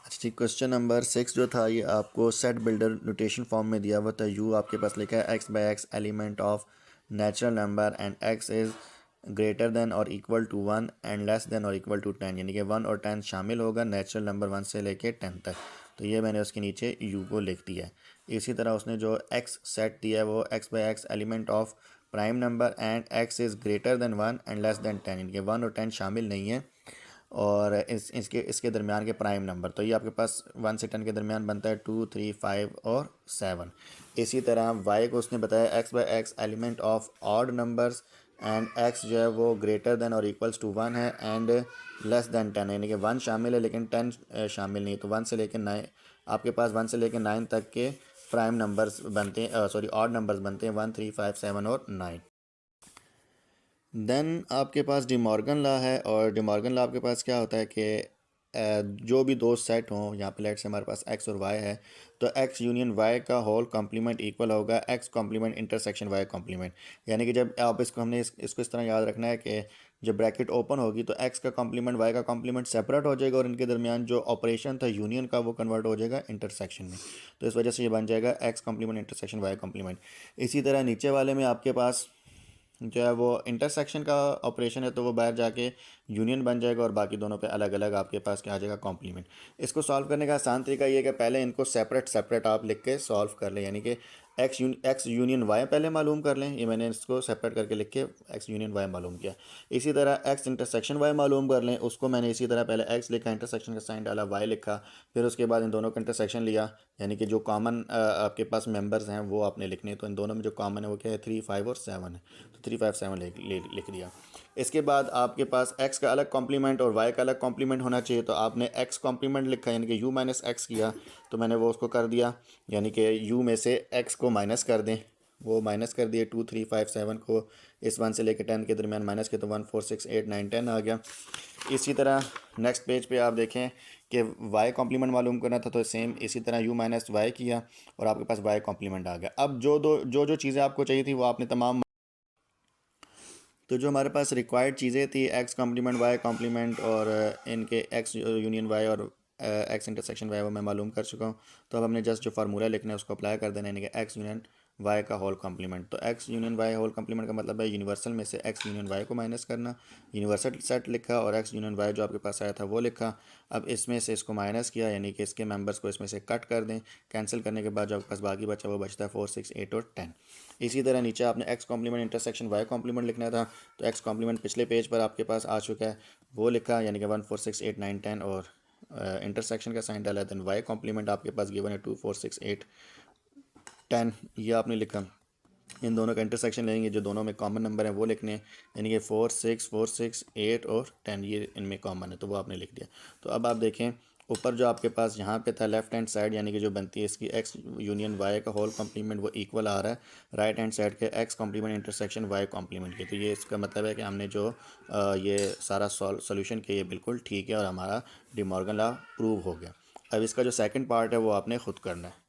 अच्छा जी, question number 6 जो था ये आपको सेट बिल्डर नोटेशन फॉर्म में दिया हुआ था। यू आपके पास लिखा है x by x element of natural number and x is greater than और equal to 1 and less than और इक्वल टू 10, यानी कि 1 और 10 शामिल होगा नेचुरल नंबर 1 से लेके 10 तक। तो ये मैंने उसके नीचे यू को लिख दिया है। इसी तरह उसने जो एक्स सेट दिया है वो x by x element of prime number and x is greater then 1 and less then 10, यानी कि 1 और 10 शामिल नहीं है और इसके दरमियान के प्राइम नंबर। तो ये आपके पास 1 से 10 के दरमियान बनता है 2, 3, 5 और 7। इसी तरह वाई को उसने बताया x by x element of odd numbers and x जो है वो ग्रेटर देन और इक्वल्स टू 1 है एंड लेस देन 10, यानी कि 1 शामिल है लेकिन 10 शामिल नहीं। तो 1 से लेकर 9 आपके पास 1 से लेकर 9 तक के प्राइम नंबर्स बनते हैं, सॉरी ऑड नंबर्स बनते हैं 1, 3, 5, 7 और 9। देन आपके पास डिमॉर्गन लॉ है और डिमॉर्गन लॉ आपके पास क्या होता है कि जो भी दो सेट हों, यहाँ पे लेट से हमारे पास एक्स और वाई है, तो एक्स यूनियन वाई का होल कॉम्प्लीमेंट इक्वल होगा X complement intersection Y complement. यानी कि जब आप इसको हमने इसको इस तरह याद रखना है कि जब ब्रैकेट ओपन होगी तो एक्स का कॉम्प्लीमेंट वाई का कॉम्प्लीमेंट सेपरेट हो जाएगा और इनके दरमियान जो ऑपरेशन था यूनियन का वो कन्वर्ट हो जाएगा इंटरसेक्शन में। तो इस वजह से ये बन जाएगा X complement intersection Y complement. इसी तरह नीचे वाले में आपके पास जो है वो इंटरसेक्शन का ऑपरेशन है, तो वो बाहर जाके यूनियन बन जाएगा और बाकी दोनों पे अलग अलग आपके पास क्या आ जाएगा, कॉम्प्लीमेंट। इसको सॉल्व करने का आसान तरीका ये है कि पहले इनको सेपरेट सेपरेट आप लिख के सॉल्व कर लें, यानी कि एक्स यूनियन वाई पहले मालूम कर लें। ये मैंने इसको सेपरेट करके लिख के एक्स यूनियन वाई मालूम किया। इसी तरह एक्स इंटरसेक्शन वाई मालूम कर लें, उसको मैंने इसी तरह पहले एक्स लिखा, इंटरसेक्शन का साइन डाला, वाई लिखा, फिर उसके बाद इन दोनों का इंटरसेक्शन लिया, यानी कि जो कॉमन आपके पास मेंबर्स हैं वो आपने लिखने। तो इन दोनों में जो कॉमन है वो क्या है, 3, 5 और 7 है। तो 3, 5, 7 लिख दिया। इसके बाद आपके पास x का अलग कॉम्प्लीमेंट और y का अलग कॉम्प्लीमेंट होना चाहिए, तो आपने x कॉम्प्लीमेंट लिखा यानी कि u माइनस एक्स किया, तो मैंने वो उसको कर दिया, यानी कि u में से x को माइनस कर दें, वो माइनस कर दिए 2, 3, 5, 7 को इस 1 से लेकर 10 के दरमियान माइनस के, तो 1, 4, 6, 8, 9, 10 आ गया। इसी तरह नेक्स्ट पेज पे आप देखें कि y कॉम्प्लीमेंट मालूम करना था, तो सेम इसी तरह u माइनस वाई किया और आपके पास y कॉम्प्लीमेंट आ गया। अब जो चीज़ें आपको चाहिए थी वो आपने तमाम, तो जो हमारे पास रिक्वायर्ड चीज़ें थी एक्स कॉम्प्लीमेंट वाई कॉम्प्लीमेंट और इनके एक्स यूनियन वाई और एक्स इंटरसेक्शन वाई वो मैं मालूम कर चुका हूँ। तो अब हमने जस्ट जो फार्मूला लिखना है उसको अप्लाई कर देना है, यानी कि एक्स यूनियन वाई का होल कॉम्प्लीमेंट। तो X union Y whole complement का मतलब है यूनिवर्सल में से एक्स यूनियन वाई को माइनस करना। यूनिवर्सल सेट लिखा और एक्स यूनियन वाई जो आपके पास आया था वो लिखा। अब इसमें से इसको माइनस किया, यानी कि इसके मेंबर्स को इसमें से कट कर दें। कैंसिल करने के बाद जो आपके पास बाकी बचा वो बचता है 4, 6, 8 और 10। इसी तरह नीचे आपने X complement intersection Y complement लिखना था, तो एक्स कॉम्प्लीमेंट पिछले पेज पर आपके पास आ चुका है, वो लिखा, यानी कि 1, 4, 6, 8, 9, 10 और इंटरसेक्शन का साइन डाला। देन वाई कॉम्प्लीमेंट आपके पास गिवन है 2, 4, 6, 8, 10, ये आपने लिखा। इन दोनों का इंटरसेक्शन लेंगे, जो दोनों में कॉमन नंबर है वो लिखने हैं, यानी कि 4, 6, 4, 6, 8 और 10 ये इनमें कॉमन है, तो वो आपने लिख दिया। तो अब आप देखें ऊपर जो आपके पास यहाँ पे था लेफ्ट हैंड साइड, यानी कि जो बनती है इसकी एक्स यूनियन वाई का होल कॉम्प्लीमेंट वो इक्वल आ रहा है राइट हैंड साइड के X complement intersection Y complement के। तो ये इसका मतलब है कि हमने जो ये सारा सोल्यूशन किया ये बिल्कुल ठीक है और हमारा डिमॉर्गन लॉ प्रूव हो गया। अब इसका जो सेकंड पार्ट है वो आपने खुद करना है।